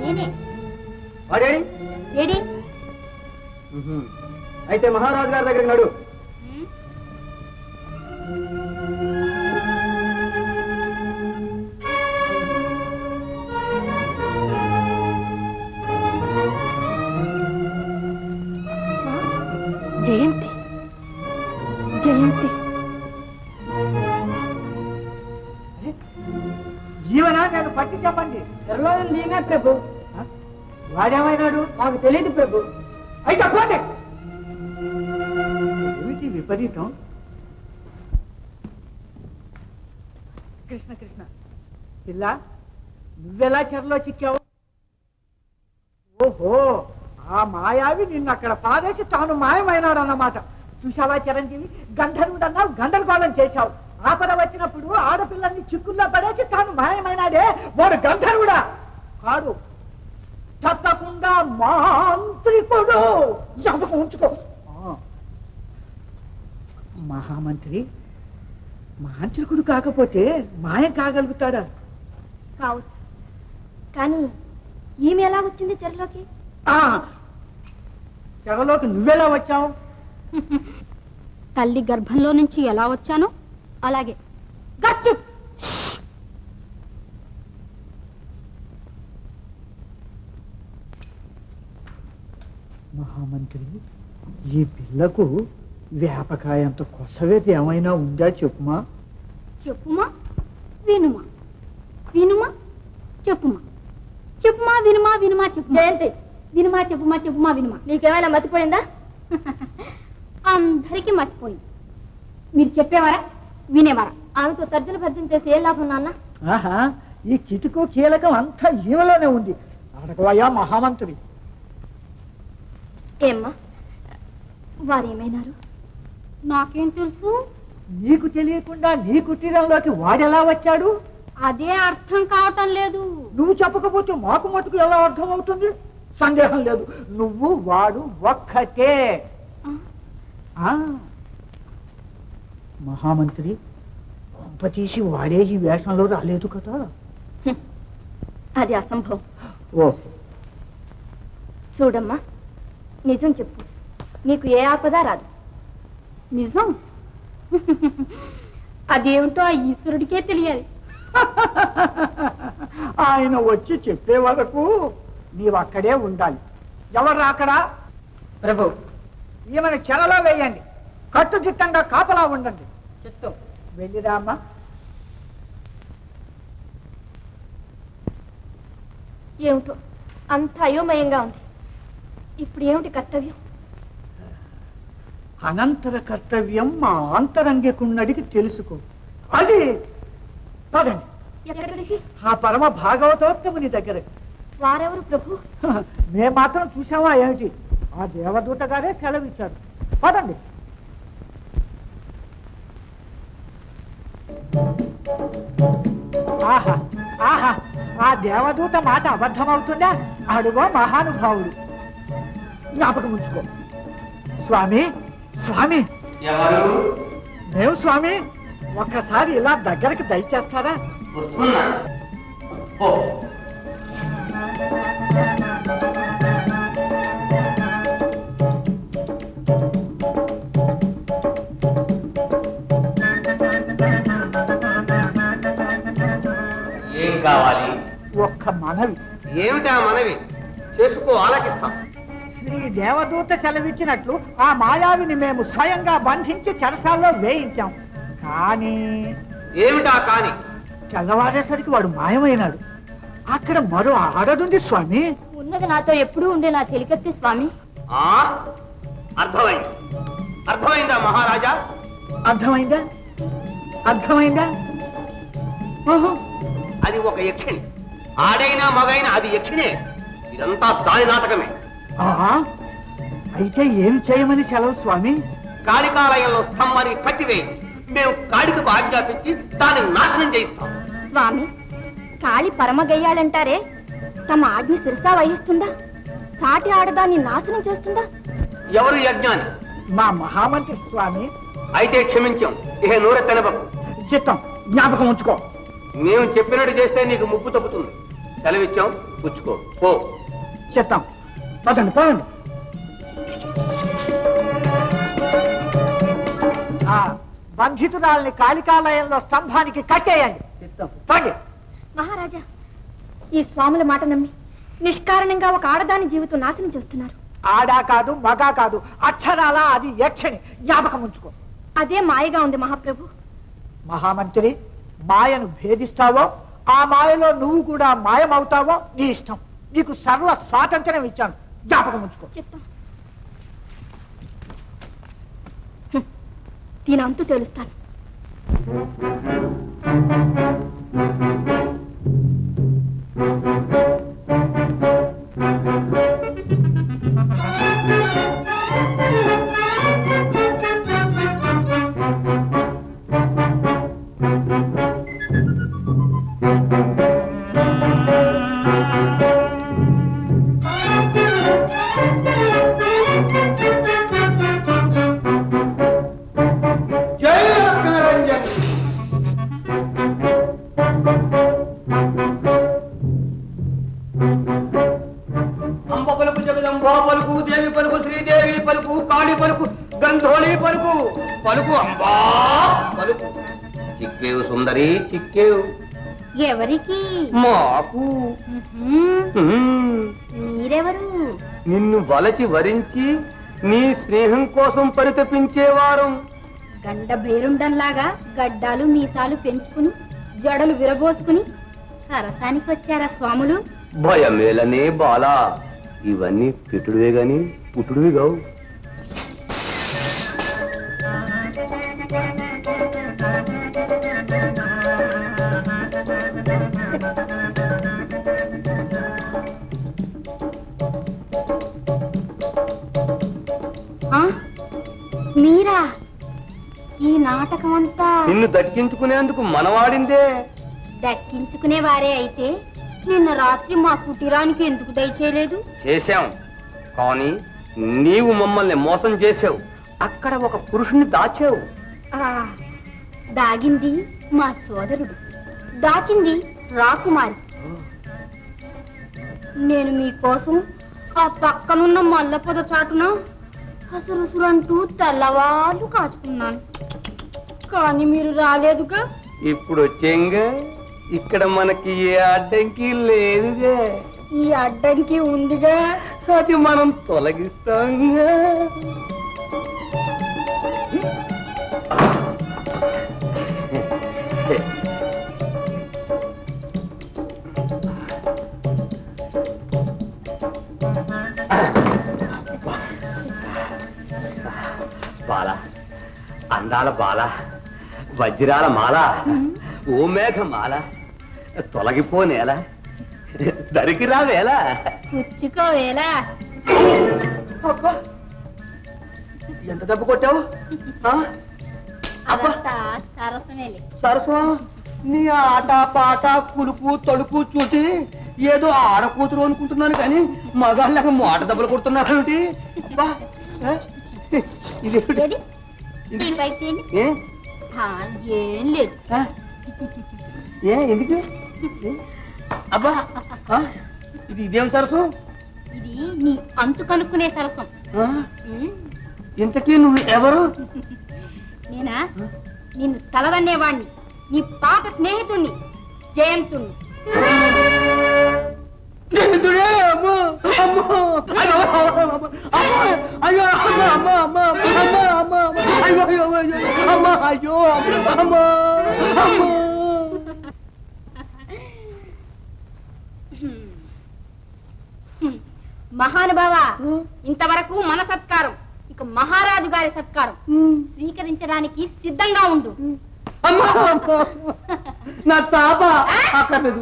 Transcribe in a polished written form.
నేనే. వాడేడి? ఏడి? అయితే మహారాజు గారి దగ్గరికి నడు. జయంతి, జయంతి. జీవన నేను పట్టి చెప్పండి. త్వరలో నేనే ప్రభు. వాడేమైనాడు? నాకు తెలియదు ప్రభు. అయితే పోండి. ఏమిటి విపరీతం? కృష్ణ కృష్ణ పిల్ల, నువ్వెలా చెరలో చిక్కావు? ఓహో, ఆ మాయావి నిన్ను అక్కడ పారేసి తాను మాయమైనాడు అన్నమాట. చూసావా చిరంజీవి, గంధర్వుడన్నావు, గందరగోళం చేశావు. ఆపద వచ్చినప్పుడు ఆడపిల్లల్ని చిక్కుల్లో పడేసి తాను మాయమైనాడే, వాడు గంధర్వుడా? కాడు, తప్పకుండా మాంత్రికుడు. జ్ఞాపకం ఉంచుకో. మహామంత్రి మాంత్రికుడు కాకపోతే మాయం కాగలుగుతాడా? కావచ్చు, కానీ ఈమె ఎలా వచ్చింది చెరలోకి? చెరలోకి నువ్వెలా వచ్చావు? తల్లి గర్భంలో నుంచి ఎలా వచ్చానో అలాగే. గప్చుప్. మహామంత్రి, ఈ పిల్లకు వ్యాపకాయంత కొసవేది ఏమైనా ఉందా చెప్పుమా? చెప్పుమా, వినుమా, వినుమా, చెప్పుమా, చెప్పుమా, వినుమా, వినుమా, చెప్పు. జయంతి, వినుమా, చెప్పుమా, చెప్పుమా, వినుమా. నీకేమైనా మర్చిపోయిందా? అందరికీ మర్చిపోయింది. మీరు చెప్పేవారా, వినేవారా? ఆమెతో తర్జన భర్జన చేసి ఏ లాభం నాన్న? ఆహా, ఈ కిటుకు కీలకం అంతా ఈమెలోనే ఉంది. అడగవయ్యా మహామంత్రి. ఏమ్మా, వారేమైనారు? నాకేం తెలుసు? నీకు తెలియకుండా నీ కుటీరంలోకి వాడెలా వచ్చాడు? అదే అర్థం కావటం లేదు. నువ్వు చెప్పకపోతే మాకు మటుకు ఎలా అర్థం అవుతుంది? సందేహం లేదు, నువ్వు వాడు ఒక్కటే. మహామంత్రి, కొంపతీసి వాడే ఈ వేషంలో రాలేదు కదా? అది అసంభవం. ఓ, చూడమ్మా, నిజం చెప్పు, నీకు ఏ ఆపద రాదు. నిజం? అదేమిటో ఆ ఈశ్వరుడికే తెలియాలి. ఆయన వచ్చి చెప్పే వరకు నీవు అక్కడే ఉండాలి. ఎవరు అక్కడా? ప్రభు, ఈమెను చెరలో వేయండి, కట్టుదిట్టంగా కాపలా ఉండండి. చిత్తం. వెళ్ళిరా అమ్మా. ఏమిటో అంత అయోమయంగా ఉంది. ఇప్పుడు ఏమిటి కర్తవ్యం? అనంతర కర్తవ్యం మా అంతరంగికున్నడికి తెలుసుకో. అది పదండి. ఎక్కడికి? ఆ పరమ భాగవతోత్తముని దగ్గరకి. వారెవరు ప్రభు? మేము మాత్రం చూసామా ఏమిటి? ఆ దేవదూత గారే సెలవిచ్చారు. పదండి. ఆహా ఆహా, ఆ దేవదూత మాట అబద్ధమవుతుందా? అడుగో మహానుభావుడు. జ్ఞాపకం ఉంచుకో. స్వామి, స్వామి. మేము స్వామి, ఒక్కసారి ఇలా దగ్గరికి దయచేస్తారా? ఏం కావాలి? ఒక్క మనవి. ఏమిటా మనవి? చేసుకో, ఆలకిస్తాం. శ్రీ దేవదూత సెలవిచ్చినట్లు ఆ మాయావిని మేము స్వయంగా బంధించి చెరసాల్లో వేయించాం. కానీ ఏమిటా కాని? తెల్లవారేసరికి వాడు మాయమైనాడు. అక్కడ మరో ఆడదుంది స్వామి. ఉన్నది నాతో ఎప్పుడూ ఉండే నా చెలికత్తి స్వామి. అర్థమైంది, అర్థమైందా మహారాజా? అర్థమైందా? అర్థమైందా? ఓహో, అది ఒక యక్షిణి. ఆడైనా మగైనా అది యక్షిణే. ఇదంతా దాని నాటకమే. అయితే ఏం చేయమని సెలవు స్వామి? కాళికాలయంలో స్తంభానికి కట్టివేయి. మేము కాళికకు ఆజ్ఞాపించి దాన్ని నాశనం చేయిస్తాం. స్వామి, కాళి పరమ గయ్యాలంటారే, తమ ఆజ్ఞ శిరసా వహిస్తుందా? సాటి ఆడదాన్ని నాశనం చేస్తుందా? ఎవరు యజ్ఞాని? మా మహామంత్రి స్వామి. అయితే క్షమించాం, ఇహ నూరెత్తనబకు. చిత్తం, జ్ఞాపకం ఉంచుకో. మేము చెప్పినట్టు చేస్తే నీకు ముప్పు తప్పుతుంది. సెలవిచ్చాం, పుచ్చుకో పో. చెప్తాం. పదండి పదండి. బంధితురాల్ని కాళికాలయంలో స్తంభానికి కట్టేయండి. చెప్తాం. పండి. మహారాజా, ఈ స్వాముల మాట నమ్మి నిష్కారణంగా ఒక ఆడదాని జీవితం నాశనం చేస్తున్నారు. ఆడా కాదు మగా కాదు, అక్షరాల అది యక్షిణి. జ్ఞాపకం ఉంచుకో. అదే మాయగా ఉంది మహాప్రభు. మహామంత్రి, మాయను భేదిస్తావో ఆ మాయలో నువ్వు కూడా మాయమవుతావో నీ ఇష్టం. నీకు సర్వ స్వాతంత్ర్యం ఇచ్చాను. జ్ఞాపకం ఉంచుకో. చెప్తాం. దీని అంతు తెలుస్తాను. అంబ పలుకు, జగదంబ పలుకు, దేవి పలుకు, శ్రీదేవి పలుకు, కాళీ పలుకు, గంధోళి పలుకు, పలుకు అంబా పలుకు. చిక్కేవు సుందరి, చిక్కేవు. ఎవరికి? మాకు. మీరెవరు? నిన్ను వలచి వరించి నీ స్నేహం కోసం పరితపించేవారం. గండ బేరుండంలాగా గడ్డాలు మీసాలు పెంచుకుని జడలు విరబోసుకుని సరసానికి వచ్చారా స్వాములు? భయమేలనే బాలా, ఇవన్నీ పిటుడువే గాని పుట్టుడువి గావు. మీరా? ఈ నాటకం అంతా నిన్ను దక్కించుకునేందుకు మనవాడిందే. దక్కించుకునే వారే అయితే నిన్న రాత్రి మా కుటీరానికి ఎందుకు దయచేయలేదు? చేశాం, కానీ నీవు మమ్మల్ని మోసం చేసావు. అక్కడ ఒక పురుషుని దాచావు. దాగింది మా సోదరుడు, దాచింది రాకుమారి. నేను మీకోసం ఆ పక్కనున్న మల్లపొద చాటున హసురుసురంటూ తెల్లవాళ్ళు కాచుకున్నాను, కానీ మీరు రాలేదుగా. ఇప్పుడు వచ్చేంగా, ఇక్కడ మనకి ఏ అడ్డంకి లేదుగా. ఈ అడ్డంకి ఉందిగా, అది మనం తొలగిస్తాంగా. బాల, అందాల బాల, వజ్రాల మాల, ఓ మేఘ మాల, తొలగిపోనేలా, దరికి రావేలా, పుచ్చుకోవేలా. ఎంత దెబ్బ కొట్టావు? అదంతా సరసమేలే. సరసం, నీ ఆట పాట కులుకు తొడుకు చూసి ఏదో ఆడకూతురు అనుకుంటున్నాను, కానీ మగాళ్ళకి మోట దెబ్బలు కొడుతున్నారు. ఏది? ఈ పైకి తీయండి. ఏం లేదు. ఎందుకు? అబ్బా, ఇది ఇదేం సరసం? ఇది నీ అంతు కనుక్కునే సరసం. ఇంతకీ నువ్వు ఎవరు? నేనా? నిన్ను తలవన్నేవాణ్ణి, నీ పాత స్నేహితుణ్ణి, జయంతుణ్ణి. మహానుభావ, ఇంతవరకు మన సత్కారం, ఇక మహారాజు గారి సత్కారం స్వీకరించడానికి సిద్ధంగా ఉండు. నా చాప అక్కర్లేదు.